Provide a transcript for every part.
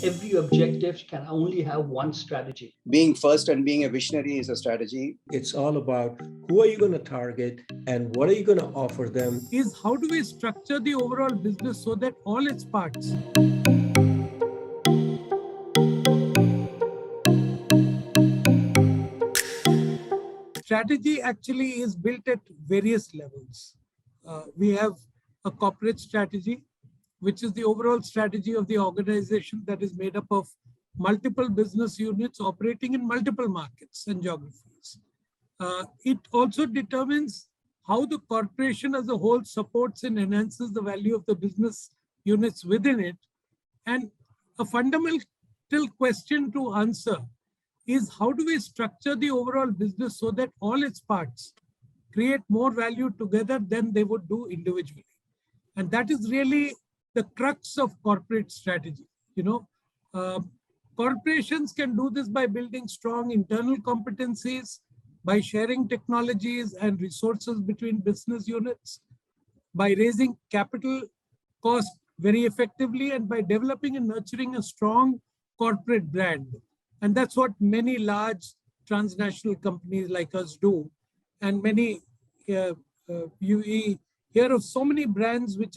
every objective can only have one strategy. Being first and being a visionary is a strategy. It's all about who are you going to target and what are you going to offer them. Is how do we structure the overall business so that all its parts strategy actually is built at various levels. We have a corporate strategy, which is the overall strategy of the organization that is made up of multiple business units operating in multiple markets and geographies. It also determines how the corporation as a whole supports and enhances the value of the business units within it. And a fundamental question to answer is how do we structure the overall business so that all its parts create more value together than they would do individually. And that is really the crux of corporate strategy. Corporations can do this by building strong internal competencies, by sharing technologies and resources between business units, by raising capital cost very effectively, and by developing and nurturing a strong corporate brand. And that's what many large transnational companies like us do. And many, you hear of so many brands which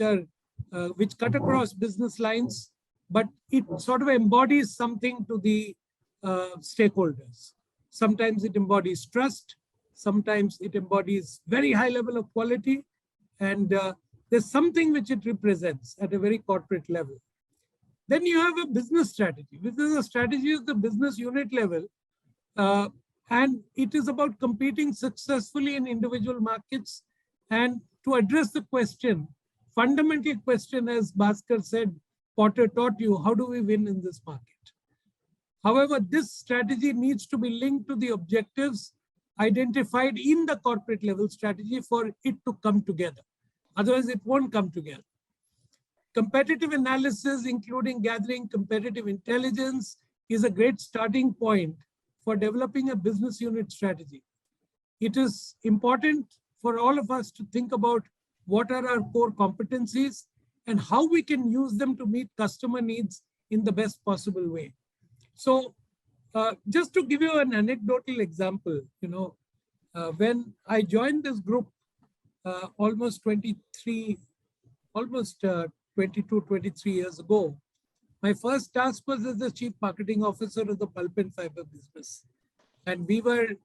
cut across business lines, but it sort of embodies something to the stakeholders. Sometimes it embodies trust. Sometimes it embodies very high level of quality. And there's something which it represents at a very corporate level. Then you have a business strategy, which is a strategy at the business unit level. And it is about competing successfully in individual markets and to address the question, fundamental question, as Bhaskar said, Potter taught you, how do we win in this market? However, this strategy needs to be linked to the objectives identified in the corporate level strategy for it to come together. Otherwise, it won't come together. Competitive analysis, including gathering competitive intelligence, is a great starting point for developing a business unit strategy. It is important for all of us to think about what are our core competencies and how we can use them to meet customer needs in the best possible way. So just to give you an anecdotal example, when I joined this group almost 22, 23 years ago, my first task was as the chief marketing officer of the pulp and fiber business. And we were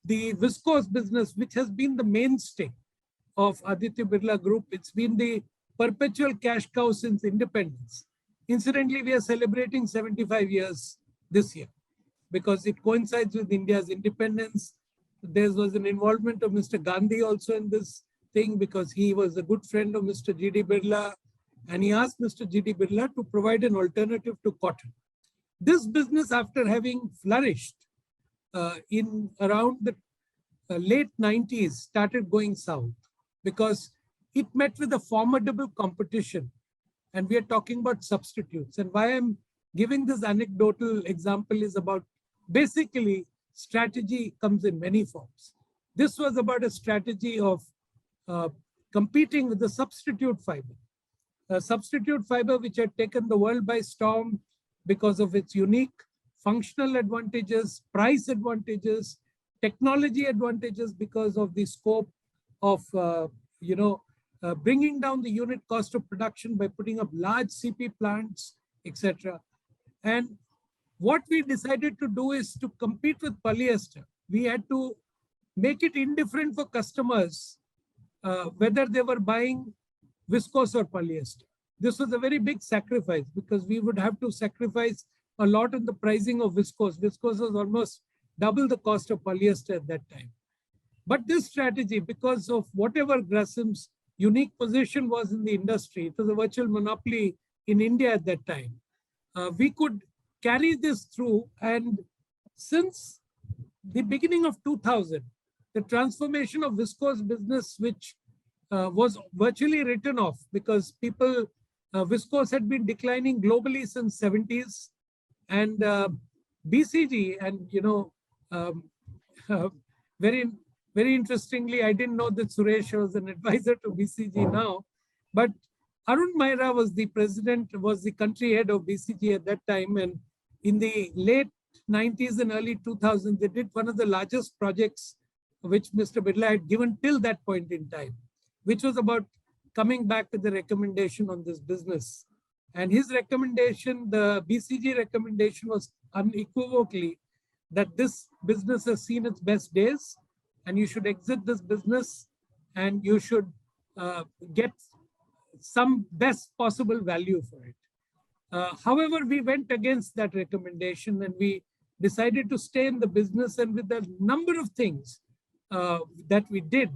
the viscose business, which has been the mainstay of Aditya Birla Group. It's been the perpetual cash cow since independence. Incidentally, we are celebrating 75 years this year because it coincides with India's independence. There was an involvement of Mr. Gandhi also in this thing because he was a good friend of Mr. G.D. Birla, and he asked Mr. G.D. Birla to provide an alternative to cotton. This business, after having flourished in around the late 90s, started going south because it met with a formidable competition. And we are talking about substitutes. And why I'm giving this anecdotal example is about basically strategy comes in many forms. This was about a strategy of competing with the substitute fiber. A substitute fiber which had taken the world by storm because of its unique functional advantages, price advantages, technology advantages because of the scope of bringing down the unit cost of production by putting up large CP plants, etc. And what we decided to do is to compete with polyester. We had to make it indifferent for customers whether they were buying viscose or polyester. This was a very big sacrifice because we would have to sacrifice a lot in the pricing of viscose. Viscose was almost double the cost of polyester at that time. But this strategy, because of whatever Grassim's unique position was in the industry, it was a virtual monopoly in India at that time. We could carry this through, and since the beginning of 2000, the transformation of viscose business, which was virtually written off because viscose had been declining globally since 70s, and BCG, and very interestingly, I didn't know that Suresh was an advisor to BCG now, but Arun Maira was the president, was the country head of BCG at that time. And in the late 90s and early 2000s, they did one of the largest projects which Mr. Birla had given till that point in time, which was about coming back with the recommendation on this business. And his recommendation, the BCG recommendation, was unequivocally that this business has seen its best days and you should exit this business and you should get some best possible value for it. However, we went against that recommendation and we decided to stay in the business, and with a number of things that we did,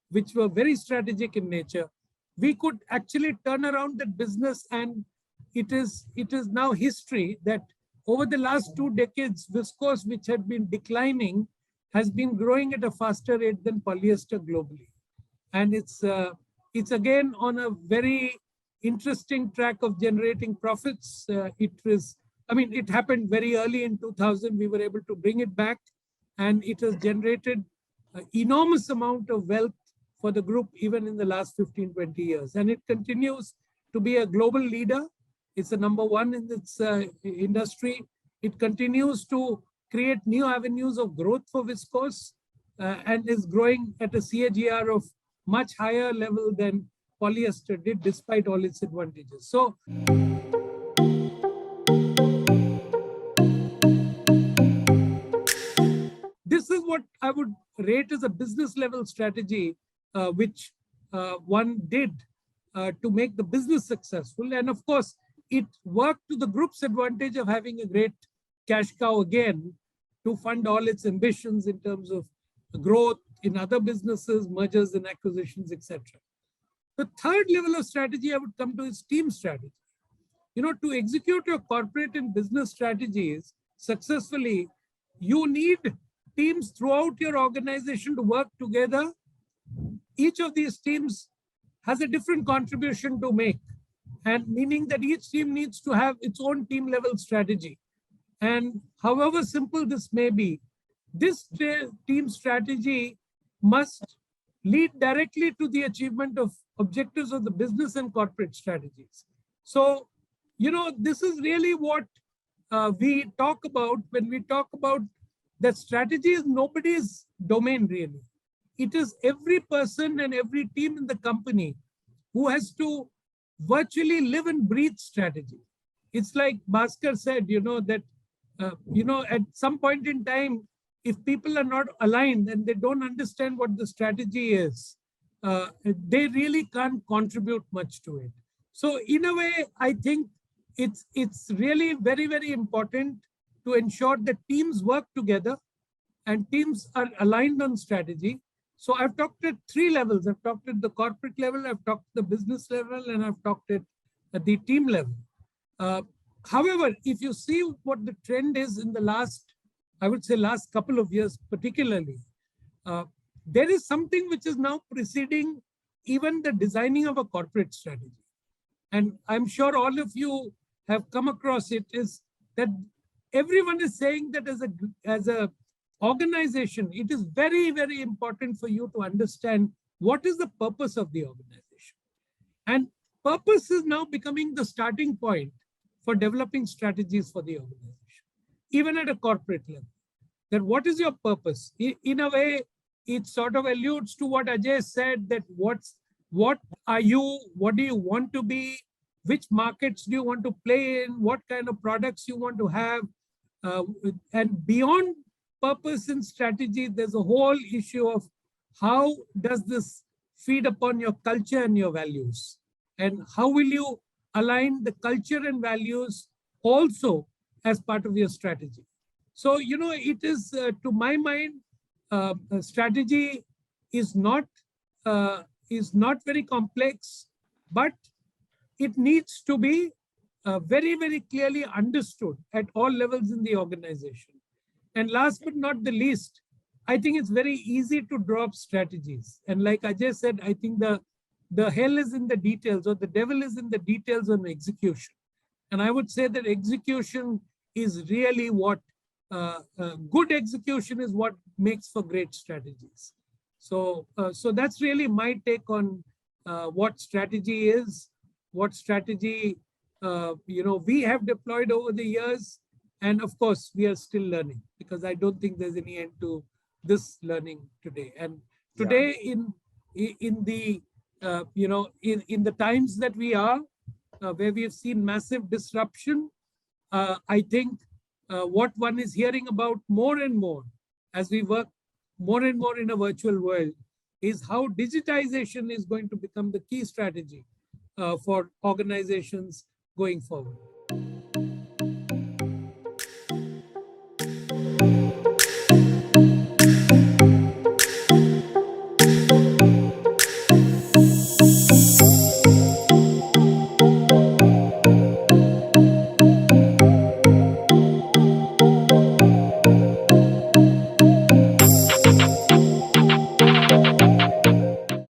which were very strategic in nature, we could actually turn around that business. And it is now history that over the last 2 decades, viscose, which had been declining, has been growing at a faster rate than polyester globally. And it's again on a very interesting track of generating profits. It happened very early in 2000. We were able to bring it back, and it has generated an enormous amount of wealth for the group, even in the last 15, 20 years. And it continues to be a global leader. It's the number one in its industry. It continues to create new avenues of growth for viscose and is growing at a CAGR of much higher level than polyester did, despite all its advantages. So, this is what I would rate as a business level strategy, which one did to make the business successful. And of course, it worked to the group's advantage of having a great cash cow again to fund all its ambitions in terms of growth in other businesses, mergers and acquisitions, etc. The third level of strategy I would come to is team strategy. To execute your corporate and business strategies successfully, you need teams throughout your organization to work together. Each of these teams has a different contribution to make, and meaning that each team needs to have its own team level strategy. And however simple this may be, this team strategy must lead directly to the achievement of objectives of the business and corporate strategies. So, this is really what we talk about when we talk about that strategy is nobody's domain really. It is every person and every team in the company who has to virtually live and breathe strategy. It's like Bhaskar said, that, at some point in time, if people are not aligned and they don't understand what the strategy is, they really can't contribute much to it. So in a way, I think it's really very, very important to ensure that teams work together and teams are aligned on strategy. So I've talked at 3 levels. I've talked at the corporate level, I've talked at the business level, and I've talked at the team level. However, if you see what the trend is in the last couple of years particularly, there is something which is now preceding even the designing of a corporate strategy. And I'm sure all of you have come across it, is that everyone is saying that as a organization, it is very, very important for you to understand what is the purpose of the organization. And purpose is now becoming the starting point for developing strategies for the organization, even at a corporate level. That what is your purpose? In a way, it sort of alludes to what Ajay said, that what are you, what do you want to be, which markets do you want to play in, what kind of products you want to have, and beyond purpose and strategy, there's a whole issue of how does this feed upon your culture and your values, and how will you align the culture and values also as part of your strategy. So, it is, to my mind, strategy is not very complex, but it needs to be very, very clearly understood at all levels in the organization. And last but not the least, I think it's very easy to draw up strategies. And like Ajay said, I think the hell is in the details, or the devil is in the details on execution. And I would say that execution is really what, good execution is what makes for great strategies. So that's really my take on what strategy is, what strategy we have deployed over the years. And of course, we are still learning, because I don't think there's any end to this learning today. And today, in the in the times that we are, where we have seen massive disruption, I think what one is hearing about more and more as we work more and more in a virtual world is how digitization is going to become the key strategy for organizations going forward.